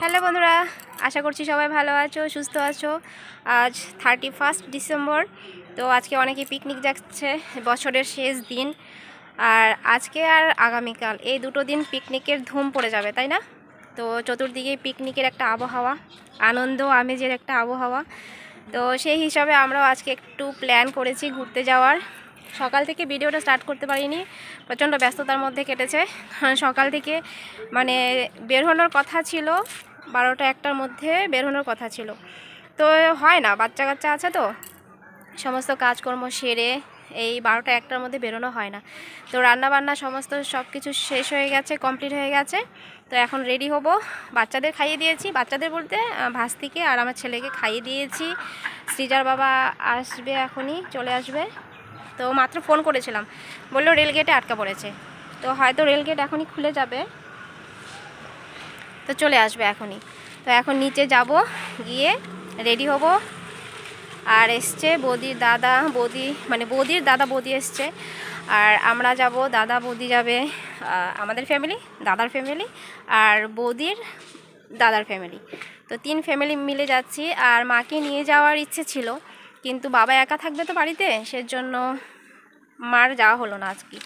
Hello বন্ধুরা, আশা করছি সবাই ভালো আছো, সুস্থ আছো। আজ 31 ডিসেম্বর। তো আজকে অনেকে পিকনিক যাচ্ছে, বছরের শেষ দিন। আর আজকে আর আগামীকাল এই দুটো দিন পিকনিকের ধুম পড়ে যাবে, তাই না? তো চতুর্দিকে পিকনিকের একটা আবহাওয়া, আনন্দ আমেজের একটা আবহাওয়া। তো সেই হিসাবে আমরাও আজকে একটু প্ল্যান করেছি ঘুরতে যাওয়ার। সকাল থেকে ভিডিওটা স্টার্ট করতে পারিনি, প্রচণ্ড ব্যস্ততার মধ্যে কেটেছে। সকাল থেকে মানে বের হওয়ার কথা ছিল, 12টা-1টার মধ্যে বের হওয়ার কথা ছিল। তো হয় না, বাচ্চা কাচ্চা আছে তো, সমস্ত কাজকর্ম সেরে এই 12টা-1টার মধ্যে বেরোনো হয় না। তো রান্নাবান্না সমস্ত সব কিছু শেষ হয়ে গেছে, কমপ্লিট হয়ে গেছে। তো এখন রেডি হব। বাচ্চাদের খাইয়ে দিয়েছি, বাচ্চাদের বলতে ভাস্তিকে আর আমার ছেলেকে খাইয়ে দিয়েছি। সৃজার বাবা আসবে, এখনই চলে আসবে। তো মাত্র ফোন করেছিলাম, বললো রেলগেটে আটকা পড়েছে। তো হয়তো রেলগেট এখনই খুলে যাবে, তো চলে আসবে এখনই। তো এখন নিচে যাব, গিয়ে রেডি হব। আর এসছে বৌদির দাদা বৌদি, মানে বৌদির দাদা বৌদি এসছে। আর আমরা যাব, দাদা বৌদি যাবে, আমাদের ফ্যামিলি, দাদার ফ্যামিলি আর বৌদির দাদার ফ্যামিলি। তো 3 ফ্যামিলি মিলে যাচ্ছি। আর মাকে নিয়ে যাওয়ার ইচ্ছে ছিল, কিন্তু বাবা একা থাকবে তো বাড়িতে, সেজন্য মার যাওয়া হলো না আজকে।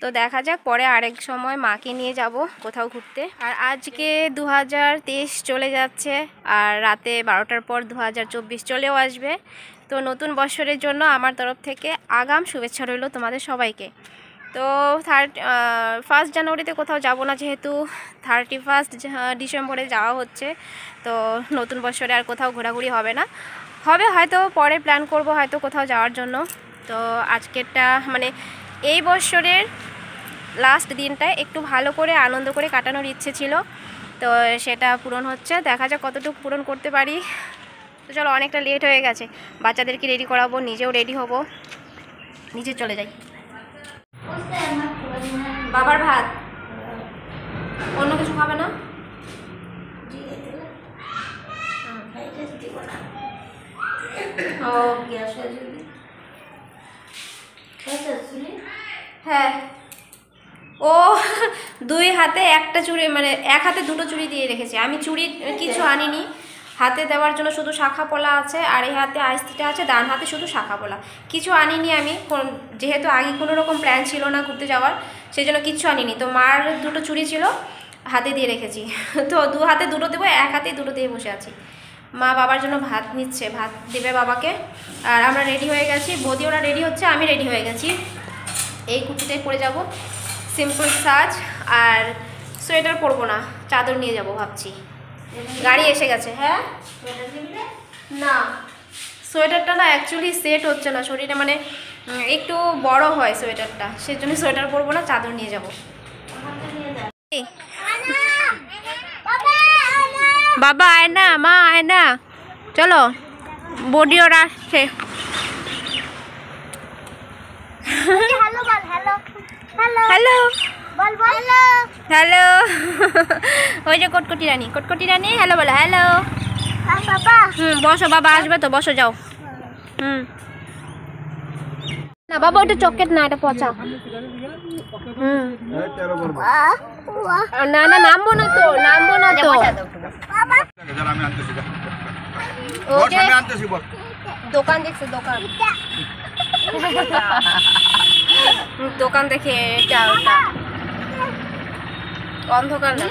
তো দেখা যাক, পরে আরেক সময় মাকে নিয়ে যাব কোথাও ঘুরতে। আর আজকে 2023 চলে যাচ্ছে, আর রাতে 12টার পর 2024 চলেও আসবে। তো নতুন বছরের জন্য আমার তরফ থেকে আগাম শুভেচ্ছা রইল তোমাদের সবাইকে। তো 1 জানুয়ারিতে কোথাও যাব না, যেহেতু 31 ডিসেম্বরে যাওয়া হচ্ছে। তো নতুন বছরে আর কোথাও ঘোরাঘুরি হবে না, হবে হয়তো পরে প্ল্যান করব হয়তো কোথাও যাওয়ার জন্য। তো আজকেরটা মানে এই বছরের লাস্ট দিনটায় একটু ভালো করে আনন্দ করে কাটানোর ইচ্ছে ছিল, তো সেটা পূরণ হচ্ছে। দেখা যাক কতটুকু পূরণ করতে পারি। তো চলো, অনেকটা লেট হয়ে গেছে, বাচ্চাদেরকে রেডি করাবো, নিজেও রেডি হব, নিচে চলে যাই। বাবার ভাত, অন্য কিছু খাবে না? হ্যাঁ, ও 2 হাতে একটা চুড়ি, মানে 1 হাতে 2টো চুড়ি দিয়ে রেখেছে। আমি চুড়ি কিছু আনিনি, হাতে দেওয়ার জন্য শুধু শাখা পলা আছে, আর এই হাতে আইসিটা আছে, ডান হাতে শুধু শাখা পলা, কিছু আনিনি আমি। যেহেতু আগে কোনো রকম প্ল্যান ছিল না ঘুরতে যাওয়ার, সেই জন্য কিচ্ছু আনিনি। তো মার 2টো চুড়ি ছিল, হাতে দিয়ে রেখেছি। তো 2 হাতে 2টো দেবো, 1 হাতে 2টো দিয়ে বসে আছি। মা বাবার জন্য ভাত নিচ্ছে, ভাত দেবে বাবাকে। আর আমরা রেডি হয়ে গেছি, বৌদি ওরা রেডি হচ্ছে, আমি রেডি হয়ে গেছি। এই কুর্তিটাই পরে যাব, সিম্পল সাজ। আর সোয়েটার পরবো না, চাদর নিয়ে যাব ভাবছি। গাড়ি এসে গেছে। হ্যাঁ না, সোয়েটারটা না অ্যাকচুয়ালি সেট হচ্ছে না শরীরে, মানে একটু বড় হয় সোয়েটারটা, সেজন্য সোয়েটার পরবো না, চাদর নিয়ে যাব। বাবা আয় না, মা আয় না, চলো। বডি ওরা আসছে। হ্যালো হ্যালো, ওই যে কটকটি রানী, কটকটি রানী হ্যালো বলো, হ্যালো। বসো, বাবা আসবে তো, বসো যাও। না বাবা, ওটা চকলেট না, এটা পচা। না না, নামবো না তো, নামবো না তো। দোকান দেখছে, দোকান দোকান দেখে এটা ওটা অন্ধকার না।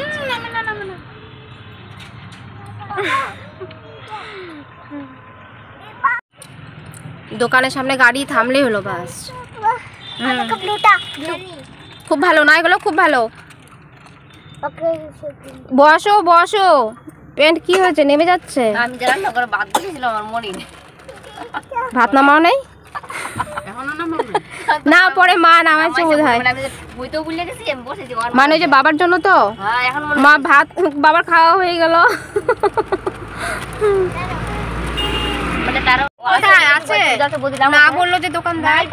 দোকানের সামনে গাড়ি থামলেই হলো, বাস। খুব ভালো না এগুলো, খুব ভালো। বসো বসো, প্যান্ট কি হয়েছে, নেমে যাচ্ছে। আমি রান্না করে ভাত বসেছিলাম, আমার মনে নেই। ভাত নামাও নেই না, পরে মা নামাইছে বোধ হয়। মানে ওই যে বাবার জন্য তো, মা ভাত বাবার খাওয়া হয়ে গেল। আছে না, বললো যে দোকানদার।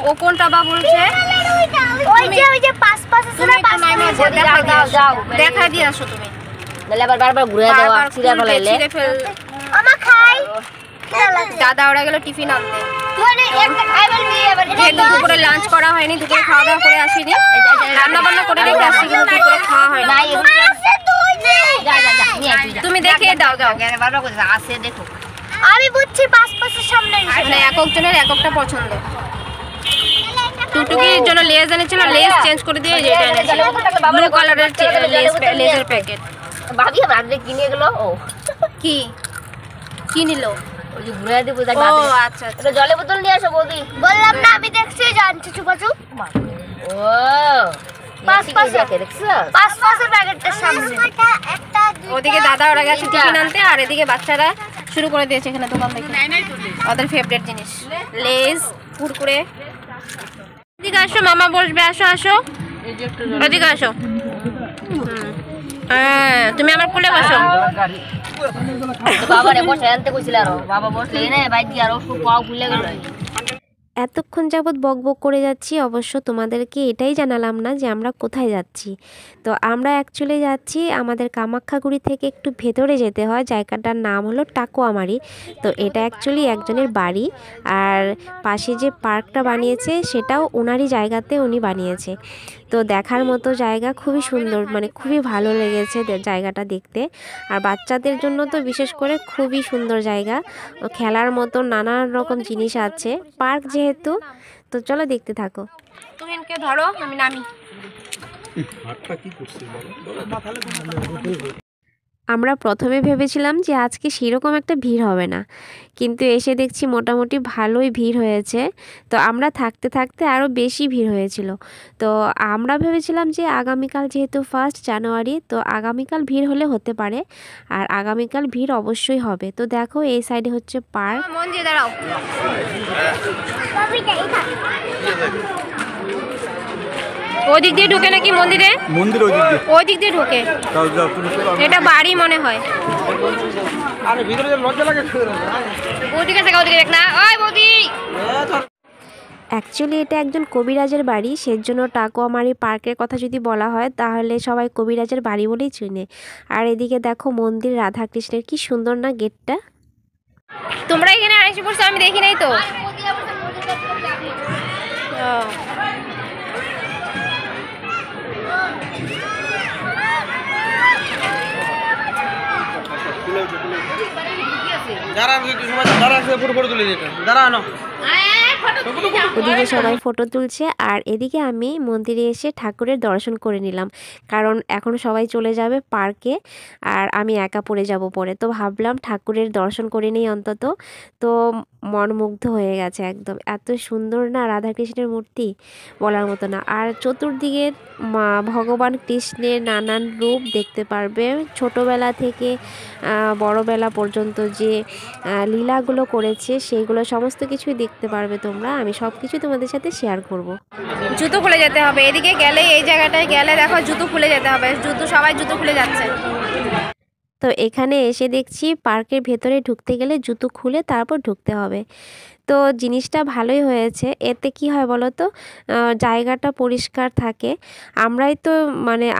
ও কোনটা বা বলছে, দেখা দিয়ে আসো তুমি। বারবার ঘুরে যাওয়া, ছিঁড়ে ফেল। দাদা ওরা গেল টিফিন আনতে, দুপুরে লাঞ্চ করা হয়নি, দুপুরে খাওয়া দাওয়া করে আসিনি, রান্না বান্না করে রেখে আসছি, কিন্তু দুপুরে খাওয়া খেয়ে দাও যাও। আছে দেখো, আমি বুঝছি পাসপোর্টের সামনে মানে এক একজনের এক একটা পছন্দ। টুকটুকির জন্য লেজ এনেছিল, লেজ চেঞ্জ করে দিয়ে যেটা এনেছিল ব্লু কালারের লেজের প্যাকেট। ভাবি ভাবলে কিনে গেল। ও কি কি নিল? ওই যে ঘুরে দিব। ও আচ্ছা, এটা জলের বোতল নিয়ে আসো বৌদি। বললাম না আমি দেখছি জানছি চুপাচু। ও পাসপোর্টের প্যাকেটের সামনে একটা। ওদিকে দাদা ওরা গেছে টিফিন আনতে, আর এদিকে বাচ্চারা শুরু করে দিয়েছে এখানে দোকান থেকে ওদের ফেভারিট জিনিস লেজ, কুরকুরে। এদিকে আসো, মামা বসবে, আসো আসো এদিকে আসো। হ্যাঁ তুমি আমার কোলে বসো। বাবা রে বসে আনতে কইছিল, আর বাবা বসলে না বাইক দিয়ে আর ও পাও ভুলে গেল। এতক্ষণ যাবৎ বকবক করে যাচ্ছি, অবশ্য তোমাদেরকে এটাই জানালাম না যে আমরা কোথায় যাচ্ছি। তো আমরা অ্যাকচুয়ালি যাচ্ছি আমাদের কামাখ্যাগুড়ি থেকে একটু ভেতরে যেতে হয়, জায়গাটার নাম হলো টাকুয়ামারি। তো এটা অ্যাকচুয়ালি একজনের বাড়ি, আর পাশে যে পার্কটা বানিয়েছে সেটাও ওনারই জায়গাতে উনি বানিয়েছে। তো দেখার মতো জায়গা, খুবই সুন্দর, মানে খুবই ভালো লেগেছে জায়গাটা দেখতে। আর বাচ্চাদের জন্য তো বিশেষ করে খুবই সুন্দর জায়গা, খেলার মতো নানান রকম জিনিস আছে পার্ক যেহেতু। তো চলো দেখতে থাকো। তুমি এনকে ধরো, আমি নামি। আমরা প্রথমে ভেবেছিলাম যে আজকে সেরকম একটা ভিড় হবে না, কিন্তু এসে দেখছি মোটামুটি ভালোই ভিড় হয়েছে। তো আমরা থাকতে থাকতে আরও বেশি ভিড় হয়েছিল। তো আমরা ভেবেছিলাম যে আগামীকাল যেহেতু 1 জানুয়ারি, তো আগামীকাল ভিড় হলে হতে পারে, আর আগামীকাল ভিড় অবশ্যই হবে। তো দেখো এই সাইডে হচ্ছে পার্ক। মন দিয়ে দাঁড়াও। ওই দিক দিয়ে ঢুকে নাকি মন্দিরে? মন্দির ওই দিক দিয়ে ঢুকে। এটা বাড়ি মনে হয়। আরে ভিতরে যে লজ্জা লাগে। ওদিকে থেকে ওদিকে দেখ না। ওই বৌদি, অ্যাকচুয়ালি এটা একজন কবিরাজের বাড়ি, সেজন্য টাকুয়ামারি পার্কের কথা যদি বলা হয় তাহলে সবাই কবিরাজের বাড়ি বলেই চিনে। আর এদিকে দেখো মন্দির, রাধাকৃষ্ণের, কি সুন্দর না গেটটা। তোমরা এখানে আইসে পড়ছো, আমি দেখি নাই তো। ওদিকে সবাই ফটো তুলছে, আর এদিকে আমি মন্দিরে এসে ঠাকুরের দর্শন করে নিলাম, কারণ এখন সবাই চলে যাবে পার্কে আর আমি একা পড়ে যাব পরে। তো ভাবলাম ঠাকুরের দর্শন করে নিই অন্তত। তো মনমুগ্ধ হয়ে গেছে একদম, এত সুন্দর না রাধাকৃষ্ণের মূর্তি, বলার মতো না। আর চতুর্দিকে ভগবান কৃষ্ণের নানান রূপ দেখতে পারবে, ছোটোবেলা থেকে বড়বেলা পর্যন্ত যে লীলাগুলো করেছে সেইগুলো সমস্ত কিছুই দেখতে পারবে তোমরা। আমি সব কিছু তোমাদের সাথে শেয়ার করব। জুতো খুলে যেতে হবে, এদিকে গেলে, এই জায়গাটায় গেলে দেখো জুতো খুলে যেতে হবে। সবাই জুতো খুলে যাচ্ছে। তো এখানে এসে দেখছি পার্কের ভেতরে ঢুকতে গেলে জুতো খুলে তারপর ঢুকতে হবে। তো জিনিসটা ভালোই হয়েছে। এতে কি হয় বলো তো, জায়গাটা পরিষ্কার থাকে।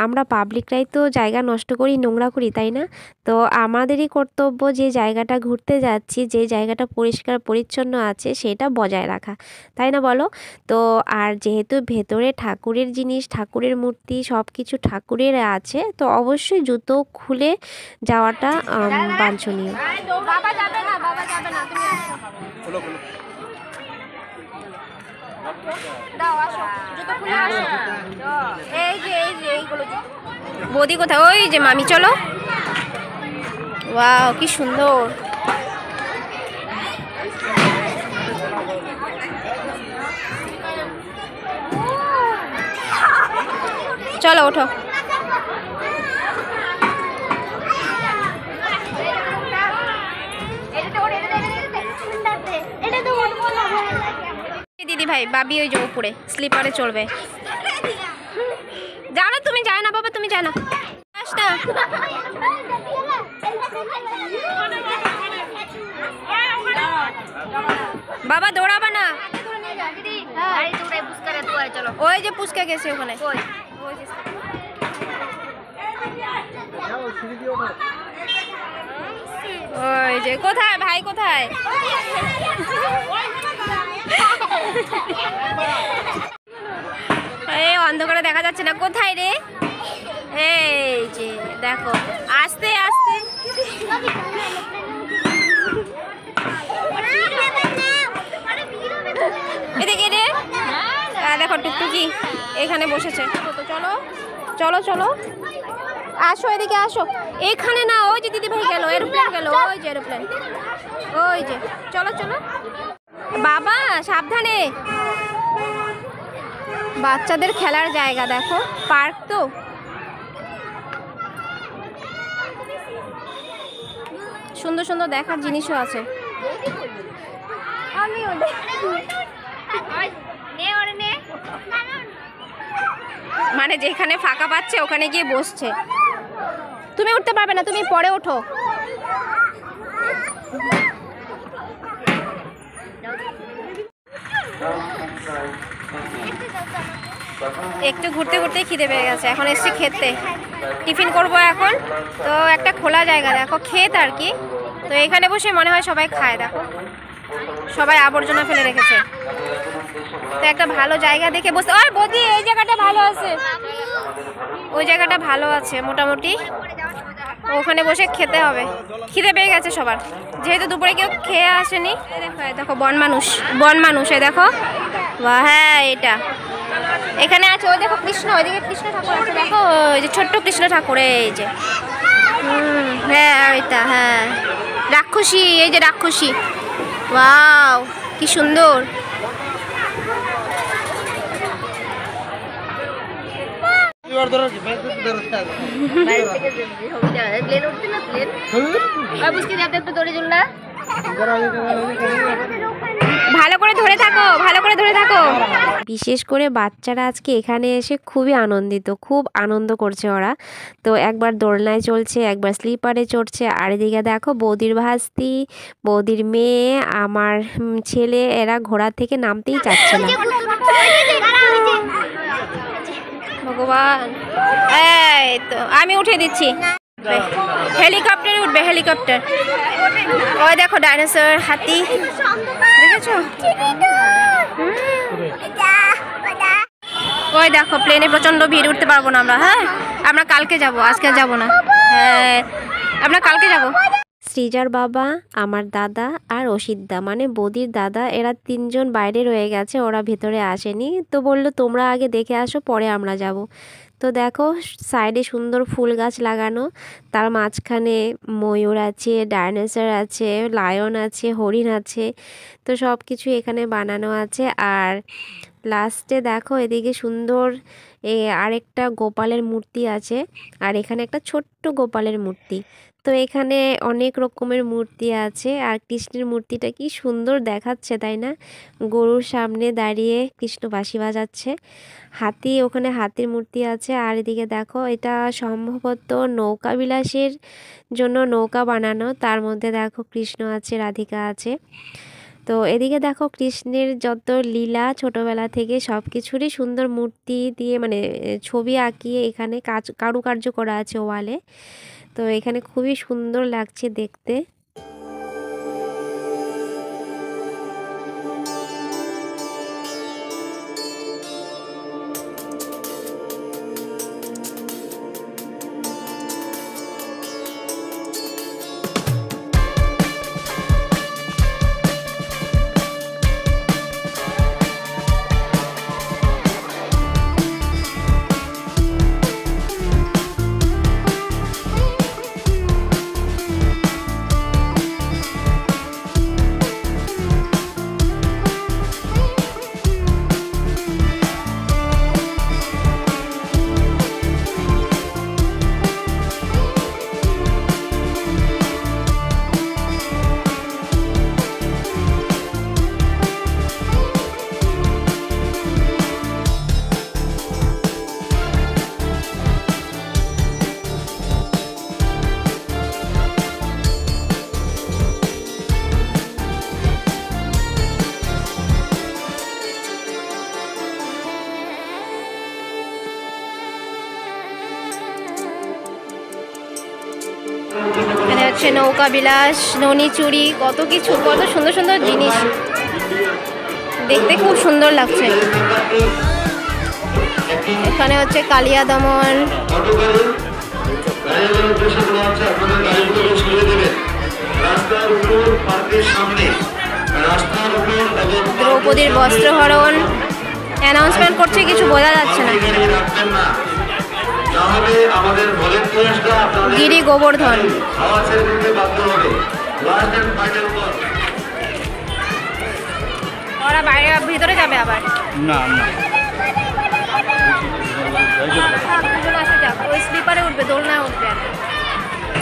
আমরা পাবলিকরাই তো জায়গা নষ্ট করি, নোংরা করি, তাই না? তো আমাদেরই কর্তব্য যে জায়গাটা ঘুরতে যাচ্ছি, যে জায়গাটা পরিষ্কার পরিচ্ছন্ন আছে সেটা বজায় রাখা, তাই না বলো? তো আর যেহেতু ভেতরে ঠাকুরের জিনিস, ঠাকুরের মূর্তি, সব কিছু ঠাকুরের আছে, তো অবশ্যই জুতো খুলে যাওয়াটা বাঞ্ছনীয়। বাবা যাবে না, বাবা যাবে না, তুমি দাও, আসো জুতো খুলে আসো। এই যে এইগুলো বৌদি কোথায়? ওই যে মামি, চলো। ওয়াও কি সুন্দর। চলো ওঠো। দিদি ভাই বাবি ওই যে উপরে স্লিপারে চলবে। যাও না তুমি, যায় না বাবা, তুমি যায় না। বাবা দৌড়াবা না। ওই যে পুচকা গেছে ওখানে। ওই যে কোথায় ভাই, কোথায়? এই অন্ধকারে দেখা যাচ্ছে না, কোথায় রে? এই যে দেখো, আস্তে আস্তে দেখো টুকটুকি এখানে বসেছে। তো চলো চলো চলো আসো, এদিকে আসো। এখানে না, ওই যে দিদি ভাই গেল, এরোপ্লেন গেল, ওই যে এরোপ্লেন, ওই যে। চলো চলো বাবা, সাবধানে। বাচ্চাদের খেলার জায়গা দেখো, পার্ক তো। সুন্দর সুন্দর দেখার জিনিসও আছে। মানে যেখানে ফাঁকা পাচ্ছে ওখানে গিয়ে বসছে। তুমি উঠতে পারবে না, তুমি পরে ওঠো। একটু ঘুরতে ঘুরতে খিদে পেয়ে গেছে, এখন এসছি খেতে। টিফিন করব এখন। তো একটা খোলা জায়গা দেখো, ক্ষেত আর কি। তো এখানে বসে মনে হয় সবাই খায়। দেখো সবাই আবর্জনা ফেলে রেখেছে। তো একটা ভালো জায়গা দেখে বসে। ওই বৌদি, এই জায়গাটা ভালো আছে, ওই জায়গাটা ভালো আছে মোটামুটি। ওখানে বসে খেতে হবে, খিদে পেয়ে গেছে সবার, যেহেতু দুপুরে কেউ খেয়ে আসেনি। দেখো বন মানুষ, বন মানুষ, এই দেখো। হ্যাঁ এটা এখানে আছে। ওই দেখো কৃষ্ণ, ওইদিকে কৃষ্ণ ঠাকুর আছে দেখো, ওই যে ছোট্ট কৃষ্ণ ঠাকুর, এই যে। হ্যাঁ ওইটা, হ্যাঁ রাক্ষসী, এই যে রাক্ষসী। ওয়াও কি সুন্দর। ভালো করে ধরে থাকো, ভালো করে ধরে থাকো। বিশেষ করে বাচ্চারা আজকে এখানে এসে খুবই আনন্দিত, খুব আনন্দ করছে ওরা। তো একবার দোলনায় চলছে, একবার স্লিপারে চড়ছে। আর এদিকে দেখো বৌদির ভাস্তি, বৌদির মেয়ে, আমার ছেলে, এরা ঘোড়া থেকে নামতেই চাচ্ছে না। ভগবান, এই তো আমি উঠে দিচ্ছি। হেলিকপ্টারে উঠবে, হেলিকপ্টার। ওই দেখো ডাইনোসর, হাতি, দেখেছো? ওই দেখো প্লেনে প্রচন্ড ভিড়, উঠতে পারবো না আমরা। হ্যাঁ আমরা কালকে যাব, আজকে যাব না। হ্যাঁ আমরা কালকে যাব। সৃজার বাবা, আমার দাদা আর অসিতদা মানে বৌদির দাদা, এরা তিনজন বাইরে রয়ে গেছে, ওরা ভেতরে আসেনি। তো বললো তোমরা আগে দেখে আসো, পরে আমরা যাব। তো দেখো সাইডে সুন্দর ফুল গাছ লাগানো, তার মাঝখানে ময়ূর আছে, ডাইনোসর আছে, লায়ন আছে, হরিণ আছে। তো সব কিছু এখানে বানানো আছে। আর লাস্টে দেখো এদিকে সুন্দর আরেকটা গোপালের মূর্তি আছে, আর এখানে একটা ছোট্ট গোপালের মূর্তি। তো এখানে অনেক রকমের মূর্তি আছে। আর কৃষ্ণের মূর্তিটা কি সুন্দর দেখাচ্ছে, তাই না? গরুর সামনে দাঁড়িয়ে কৃষ্ণ বাঁশি বাজাচ্ছে। হাতি, ওখানে হাতির মূর্তি আছে। আর এদিকে দেখো এটা সম্ভবত নৌকা বিলাসের জন্য নৌকা বানানো, তার মধ্যে দেখো কৃষ্ণ আছে, রাধিকা আছে। তো এদিকে দেখো কৃষ্ণের যত লীলা ছোটবেলা থেকে সব কিছুরই সুন্দর মূর্তি দিয়ে মানে ছবি আঁকিয়ে এখানে কারুকার্য করা আছে ওয়ালে। তো এখানে খুবই সুন্দর লাগছে দেখতে। এখানে হচ্ছে নৌকা বিলাস, ননি চুরি, কত কিছু, কত সুন্দর সুন্দর জিনিস, দেখতে খুব সুন্দর লাগছে। এখানে হচ্ছে কালিয়া দমন, দ্রৌপদীর বস্ত্রহরণ, অ্যানাউন্সমেন্ট করছে, কিছু বোঝা যাচ্ছে না। গিরি গোবর্ধন। ওরা বাইরে ভিতরে যাবে আবার? না না, দুজন আসে যাক, ওই স্লিপারে উঠবে, দোলনায় উঠবে।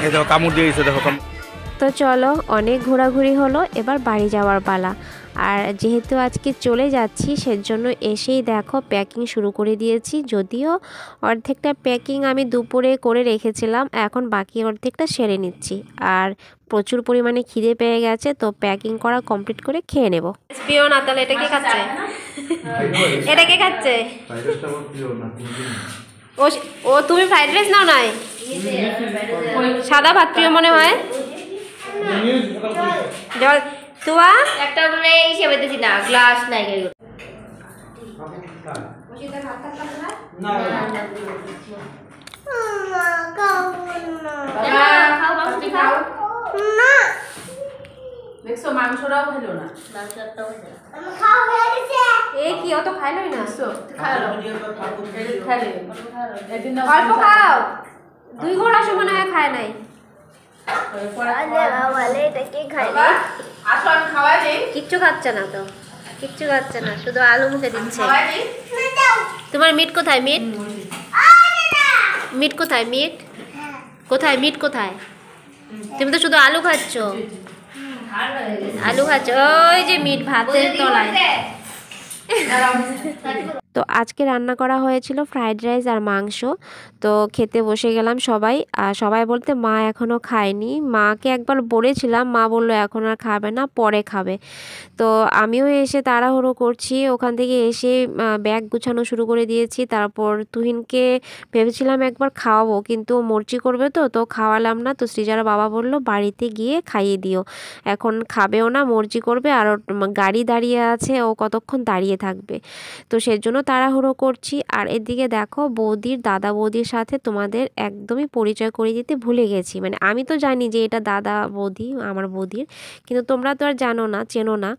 এই দেখো কামড় দিয়ে গেছে, দেখো তো চলো, অনেক ঘোরাঘুরি হলো, এবার বাড়ি যাওয়ার পালা। আর যেহেতু আজকে চলে যাচ্ছি সেজন্য এসেই দেখো প্যাকিং শুরু করে দিয়েছি। যদিও অর্ধেকটা প্যাকিং আমি দুপুরে করে রেখেছিলাম, এখন বাকি অর্ধেকটা সেরে নিচ্ছি। আর প্রচুর পরিমাণে খিদে পেয়ে গেছে, তো প্যাকিং করা কমপ্লিট করে খেয়ে নেব। প্রিয় না, তাহলে এটা কে খাচ্ছে? এটা কে খাচ্ছে? ও তুমি ফ্রাইড রাইস নাও নাই? সাদা ভাত প্রিয় মনে হয়। জল তুয়া একটা মানে হিসেবে দিছি না, গ্লাস নাই গেল। দেখছো মাংসটাও খেলো না। এই কি অত খাইলই না? অল্প অল্প খাও, 2 ঘন্টা সময় হয় খায় নাই। আসো আমি খাওয়াই দিই। কিচ্ছু খাচ্ছে না তো, কিচ্ছু খাচ্ছে না, শুধু আলু মুখে দিচ্ছে। খাওয়াই দিই। তোমার মিট কোথায়? মিট মিট কোথায়? মিট কোথায়? মিট কোথায়? তুমি তো শুধু আলু খাচ্ছ, আলু খাচ্ছ। ওই যে মিট ভাতের তলায়। তো আজকে রান্না করা হয়েছিল ফ্রাইড রাইস আর মাংস। তো খেতে বসে গেলাম সবাই। আর সবাই বলতে মা এখনও খায়নি। মাকে একবার বলেছিলাম, মা বললো এখন আর খাবে না, পরে খাবে। তো আমিও এসে তাড়াহুড়ো করছি, ওখান থেকে এসে ব্যাগ গুছানো শুরু করে দিয়েছি। তারপর তুহিনকে ভেবেছিলাম একবার খাওয়াবো, কিন্তু মর্জি করবে, তো খাওয়ালাম না। তো সৃজার বাবা বলল বাড়িতে গিয়ে খাইয়ে দিও, এখন খাবেও না, মর্জি করবে, আর গাড়ি দাঁড়িয়ে আছে, ও কতক্ষণ দাঁড়িয়ে থাকবে। তো সেজন্য তাড়াহুড়ো করছি। আর এদিকে দেখো বৌদির দাদা বৌদির সাথে তোমাদের একদমই পরিচয় করিয়ে দিতে ভুলে গেছি। মানে আমি তো জানি যে এটা দাদা বৌদি, আমার বৌদির, কিন্তু তোমরা তো আর জানো না, চেনো না।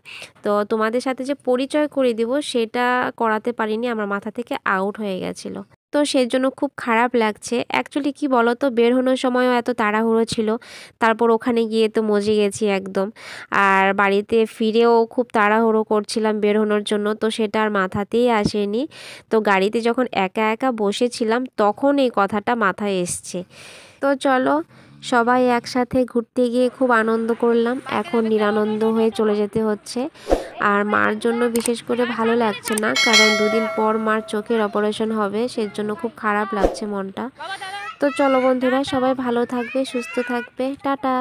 তো তোমাদের সাথে যে পরিচয় করে দিব সেটা করাতে পারিনি, আমার মাথা থেকে আউট হয়ে গেছিলো। তো সেজন্য খুব খারাপ লাগছে। অ্যাকচুয়ালি কি বলো তো, বের হনোর সময়ও এত তাড়াহুড়ো ছিল, তারপর ওখানে গিয়ে তো মজে গেছি একদম। আর বাড়িতে ফিরেও খুব তাড়াহুড়ো করছিলাম বের হনোর জন্য, তো সেটা আর মাথাতেই আসেনি। তো গাড়িতে যখন একা একা বসেছিলাম তখন এই কথাটা মাথায় এসছে। তো চলো, সবাই একসাথে ঘুরতে গিয়ে খুব আনন্দ করলাম, এখন নিরানন্দ হয়ে চলে যেতে হচ্ছে। আর মার জন্য বিশেষ করে ভালো লাগছে না, কারণ 2 দিন পর মার চোখের অপারেশন হবে, সেজন্য খুব খারাপ লাগছে মনটা। তো চলো বন্ধুরা, সবাই ভালো থাকবে, সুস্থ থাকবে, টাটা।